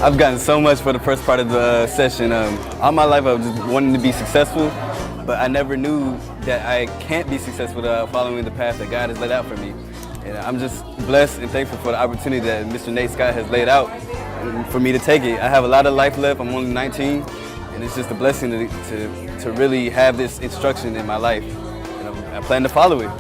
I've gotten so much for the first part of the session. All my life I was just wanting to be successful, but I never knew that I can't be successful without following the path that God has laid out for me. And I'm just blessed and thankful for the opportunity that Mr. Nate Scott has laid out for me to take it. I have a lot of life left. I'm only 19, and it's just a blessing to really have this instruction in my life. And I plan to follow it.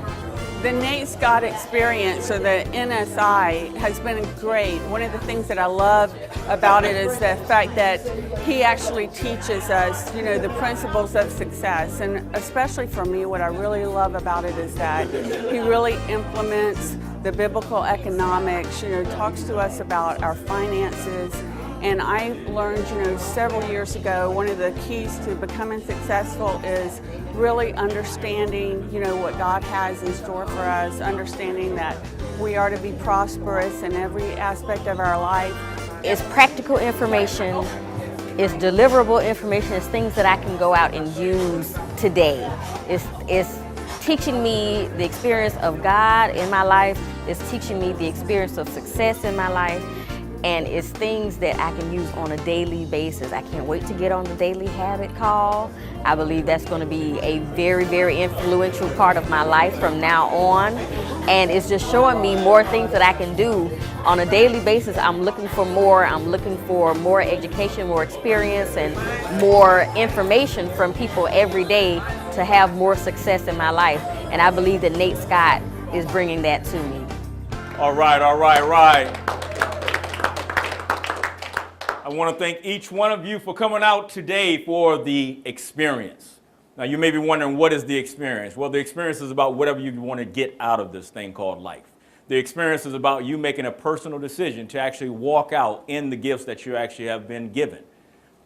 The Nate Scott experience, or the NSI, has been great. One of the things that I love about it is the fact that he actually teaches us, the principles of success. And especially for me, what I really love about it is that he really implements the biblical economics, talks to us about our finances. And I learned, several years ago, one of the keys to becoming successful is really understanding, what God has in store for us, understanding that we are to be prosperous in every aspect of our life. It's practical information, it's deliverable information, it's things that I can go out and use today. It's teaching me the experience of God in my life, it's teaching me the experience of success in my life, and it's things that I can use on a daily basis. I can't wait to get on the Daily Habit Call. I believe that's going to be a very, very influential part of my life from now on. And it's just showing me more things that I can do on a daily basis. I'm looking for more. I'm looking for more education, more experience, and more information from people every day to have more success in my life. And I believe that Nate Scott is bringing that to me. All right. I want to thank each one of you for coming out today for the experience. Now, you may be wondering, what is the experience? Well, the experience is about whatever you want to get out of this thing called life. The experience is about you making a personal decision to actually walk out in the gifts that you actually have been given.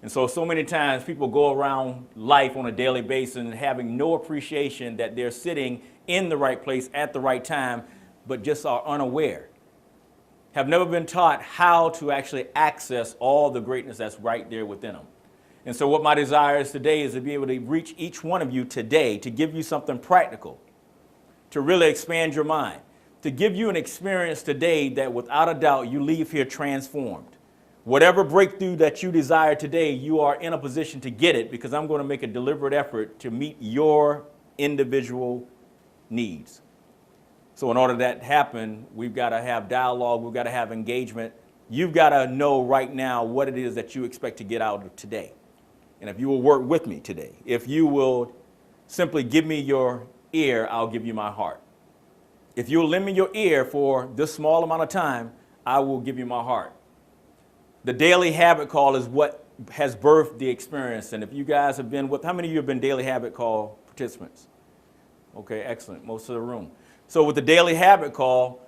And so many times people go around life on a daily basis and having no appreciation that they're sitting in the right place at the right time, but just are unaware. Have never been taught how to actually access all the greatness that's right there within them. And so what my desire is today is to be able to reach each one of you today, to give you something practical, to really expand your mind, to give you an experience today that without a doubt you leave here transformed. Whatever breakthrough that you desire today, you are in a position to get it, because I'm going to make a deliberate effort to meet your individual needs. So in order for that to happen, we've got to have dialogue, we've got to have engagement. You've got to know right now what it is that you expect to get out of today. And if you will work with me today, if you will simply give me your ear, I'll give you my heart. If you'll lend me your ear for this small amount of time, I will give you my heart. The Daily Habit Call is what has birthed the experience. And if you guys have been with, how many of you have been Daily Habit Call participants? Okay, excellent, most of the room. So with the Daily Habit Call,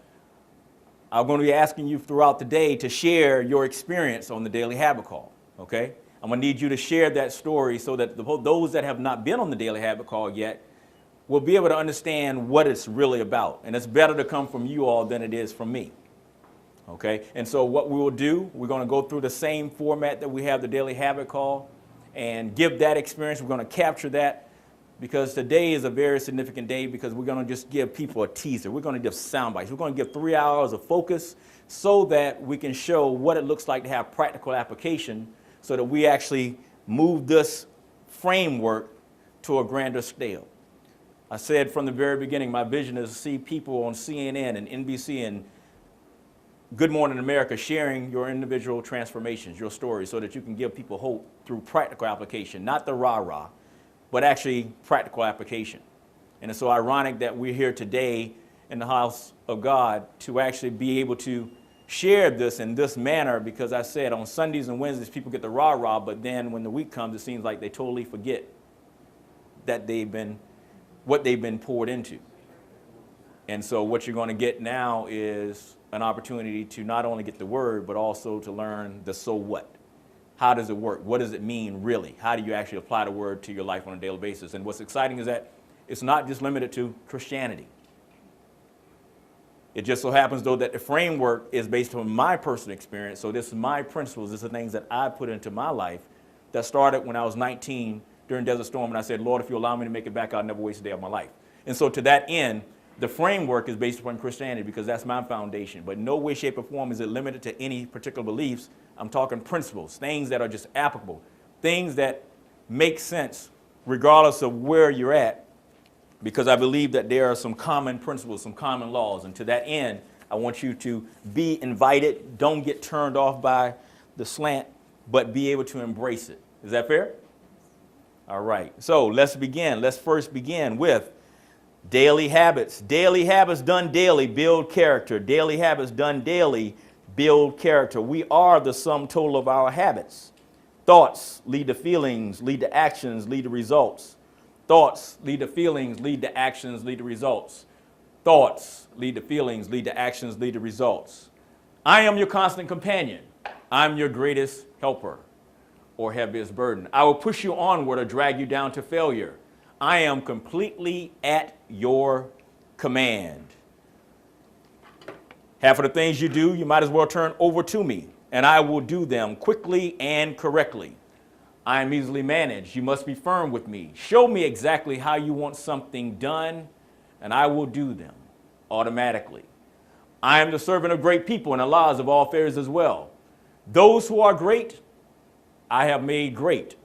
I'm going to be asking you throughout the day to share your experience on the Daily Habit Call, okay? I'm going to need you to share that story so that those that have not been on the Daily Habit Call yet will be able to understand what it's really about. And it's better to come from you all than it is from me, okay? And so what we will do, we're going to go through the same format that we have the Daily Habit Call and give that experience. We're going to capture that, because today is a very significant day, because we're going to just give people a teaser. We're going to give sound bites. We're going to give 3 hours of focus so that we can show what it looks like to have practical application, so that we actually move this framework to a grander scale. I said from the very beginning, my vision is to see people on CNN and NBC and Good Morning America sharing your individual transformations, your stories, so that you can give people hope through practical application, not the rah-rah, but actually practical application. And it's so ironic that we're here today in the house of God to actually be able to share this in this manner, because I said on Sundays and Wednesdays people get the rah-rah, but then when the week comes it seems like they totally forget that what they've been poured into. And so what you're going to get now is an opportunity to not only get the word, but also to learn the so what. How does it work? What does it mean, really? How do you actually apply the word to your life on a daily basis? And what's exciting is that it's not just limited to Christianity. It just so happens, though, that the framework is based on my personal experience. So this is my principles. This is the things that I put into my life that started when I was 19 during Desert Storm. And I said, Lord, if you allow me to make it back, I'll never waste a day of my life. And so to that end, The framework is based upon Christianity because that's my foundation. But in no way, shape, or form is it limited to any particular beliefs. I'm talking principles, things that are just applicable, things that make sense regardless of where you're at, because I believe that there are some common principles, some common laws. And to that end, I want you to be invited. Don't get turned off by the slant, but be able to embrace it. Is that fair? All right. So let's begin. Let's first begin with daily habits. Daily habits done daily build character. Daily habits done daily build character. We are the sum total of our habits. Thoughts lead to feelings, lead to actions, lead to results. Thoughts lead to feelings, lead to actions, lead to results. Thoughts lead to feelings, lead to actions, lead to results. I am your constant companion. I'm your greatest helper or heaviest burden. I will push you onward or drag you down to failure. I am completely at your command. Half of the things you do, you might as well turn over to me, and I will do them quickly and correctly. I am easily managed. You must be firm with me. Show me exactly how you want something done, and I will do them automatically. I am the servant of great people and the laws of all affairs as well. Those who are great, I have made great.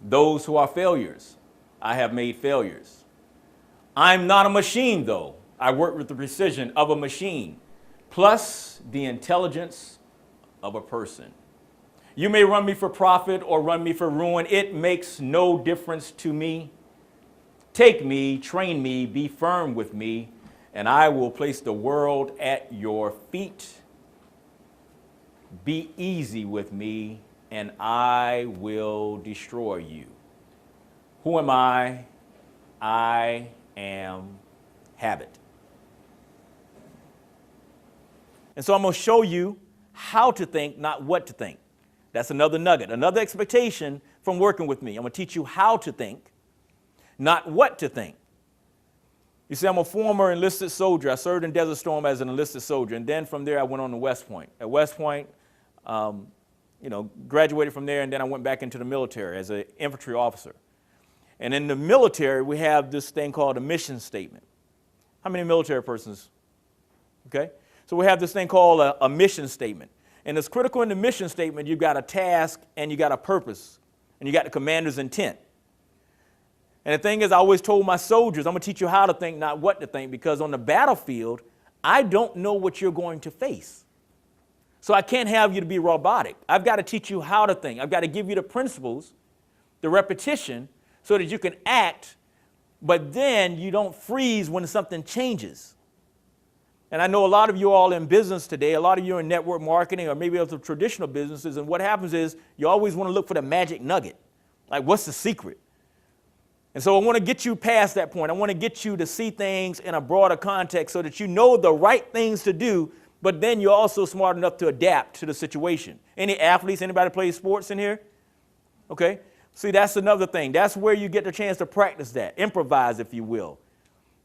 Those who are failures, I have made failures. I'm not a machine, though. I work with the precision of a machine, plus the intelligence of a person. You may run me for profit or run me for ruin. It makes no difference to me. Take me, train me, be firm with me, and I will place the world at your feet. Be easy with me, and I will destroy you. Who am I? I am habit. And so I'm going to show you how to think, not what to think. That's another nugget, another expectation from working with me. I'm going to teach you how to think, not what to think. You see, I'm a former enlisted soldier. I served in Desert Storm as an enlisted soldier, and then from there I went on to West Point. At West Point, graduated from there, and then I went back into the military as an infantry officer. And in the military, we have this thing called a mission statement. How many military persons? Okay? So we have this thing called a mission statement. And it's critical in the mission statement, you've got a task and you got a purpose, and you got the commander's intent. And the thing is, I always told my soldiers, I'm going to teach you how to think, not what to think, because on the battlefield, I don't know what you're going to face. So I can't have you to be robotic. I've got to teach you how to think. I've got to give you the principles, the repetition, so that you can act, but then you don't freeze when something changes. And I know a lot of you all in business today, a lot of you in network marketing or maybe other traditional businesses, and what happens is you always want to look for the magic nugget. Like, what's the secret? And so I want to get you past that point. I want to get you to see things in a broader context so that you know the right things to do, but then you're also smart enough to adapt to the situation. Any athletes, anybody play sports in here? Okay. See, that's another thing. That's where you get the chance to practice that, improvise, if you will.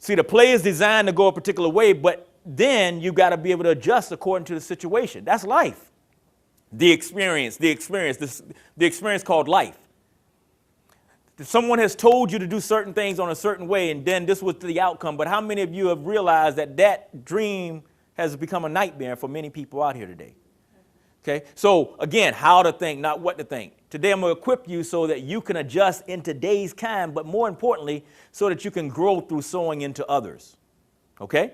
See, the play is designed to go a particular way, but then you got to be able to adjust according to the situation. That's life. The experience called life. Someone has told you to do certain things on a certain way, and then this was the outcome. But how many of you have realized that that dream has become a nightmare for many people out here today? Okay, so again, how to think, not what to think. Today I'm going to equip you so that you can adjust in today's time, but more importantly, so that you can grow through sowing into others. Okay?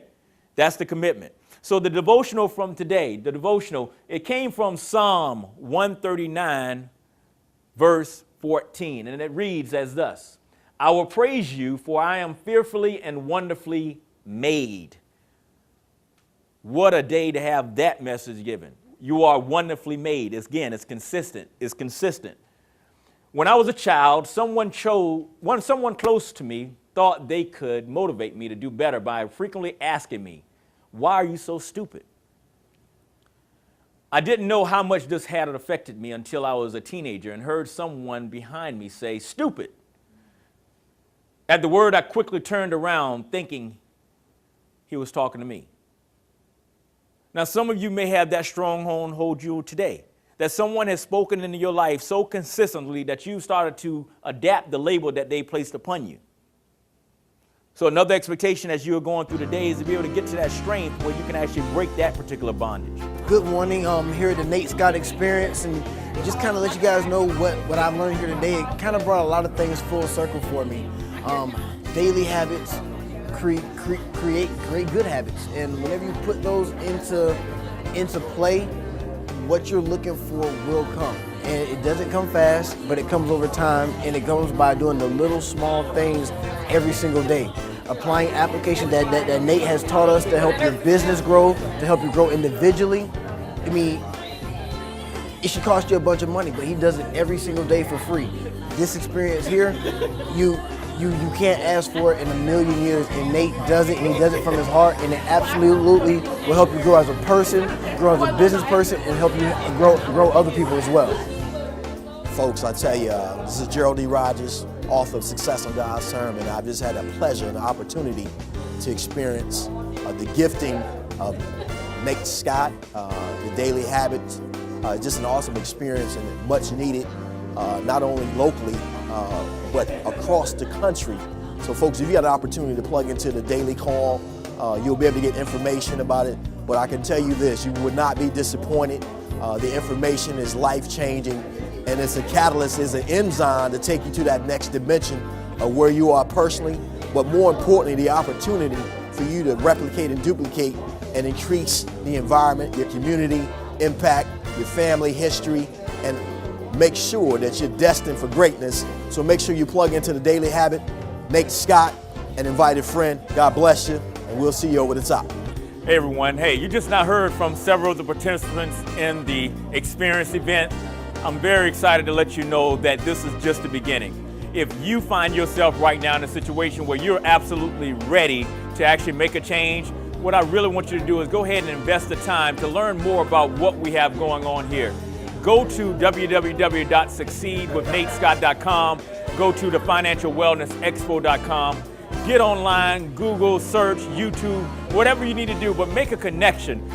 That's the commitment. So the devotional from today, it came from Psalm 139, verse 14, and it reads as thus: I will praise you, for I am fearfully and wonderfully made. What a day to have that message given. You are wonderfully made. It's consistent. It's consistent. When I was a child, someone close to me thought they could motivate me to do better by frequently asking me, why are you so stupid? I didn't know how much this had affected me until I was a teenager and heard someone behind me say, stupid. At the word, I quickly turned around thinking he was talking to me. Now, some of you may have that stronghold hold you today, that someone has spoken into your life so consistently that you started to adapt the label that they placed upon you. So another expectation as you're going through the day is to be able to get to that strength where you can actually break that particular bondage. Good morning. Here at the Nate Scott Experience, and just kind of let you guys know what I've learned here today. It kind of brought a lot of things full circle for me. Daily habits create great good habits, and whenever you put those into play, what you're looking for will come. And it doesn't come fast, but it comes over time, and it comes by doing the little small things every single day. Applying application that Nate has taught us to help your business grow, to help you grow individually. I mean, it should cost you a bunch of money, but he does it every single day for free. This experience here, you can't ask for it in a million years, and Nate does it, and he does it from his heart, and it absolutely will help you grow as a person, grow as a business person, and help you grow other people as well. Folks, I tell you, this is Gerald D. Rogers, author of Success on God's Term, and I've just had a pleasure and the opportunity to experience the gifting of Nate Scott, the Daily Habits. Just an awesome experience and much needed, not only locally, but across the country. So folks, if you got an opportunity to plug into the Daily Call, you'll be able to get information about it. But I can tell you this, you would not be disappointed. The information is life-changing, and it's a catalyst, it's an enzyme to take you to that next dimension of where you are personally, but more importantly, the opportunity for you to replicate and duplicate and increase the environment, your community, impact, your family history, and make sure that you're destined for greatness. So make sure you plug into the Daily Habit, Nate Scott, an invited friend. God bless you, and we'll see you over the top. Hey everyone, hey, you just now heard from several of the participants in the experience event. I'm very excited to let you know that this is just the beginning. If you find yourself right now in a situation where you're absolutely ready to actually make a change, what I really want you to do is go ahead and invest the time to learn more about what we have going on here. Go to www.succeedwithnatescott.com, go to the financialwellnessexpo.com, get online, Google, search, YouTube, whatever you need to do, but make a connection,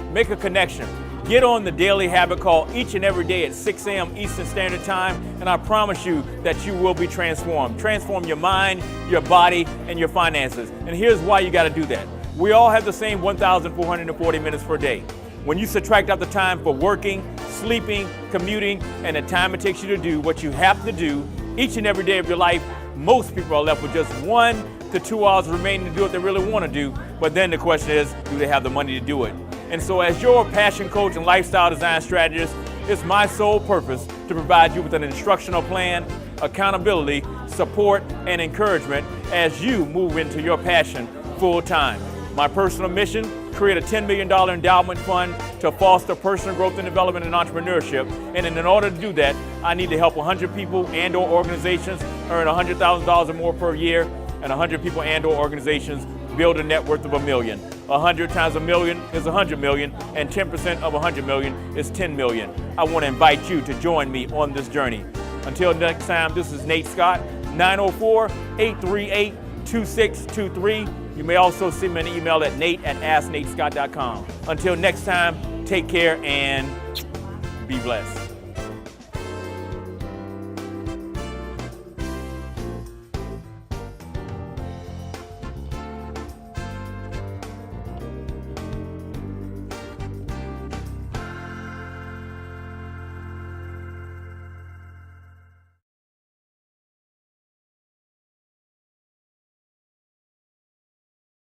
Get on the Daily Habit Call each and every day at 6 a.m. Eastern Standard Time, and I promise you that you will be transformed. Transform your mind, your body, and your finances. And here's why you got to do that. We all have the same 1,440 minutes per day. When you subtract out the time for working, sleeping, commuting, and the time it takes you to do what you have to do each and every day of your life, most people are left with just 1 to 2 hours remaining to do what they really want to do. But then the question is, do they have the money to do it? And so as your passion coach and lifestyle design strategist, it's my sole purpose to provide you with an instructional plan, accountability, support, and encouragement as you move into your passion full time. My personal mission, create a $10 million endowment fund to foster personal growth and development and entrepreneurship. And in order to do that, I need to help 100 people and or organizations earn $100,000 or more per year, and 100 people and or organizations build a net worth of $1 million. 100 times $1 million is 100 million, and 10% of 100 million is 10 million. I want to invite you to join me on this journey. Until next time, this is Nate Scott, 904-838-2623. You may also send me an email at nate@asknatescott.com. Until next time, take care and be blessed.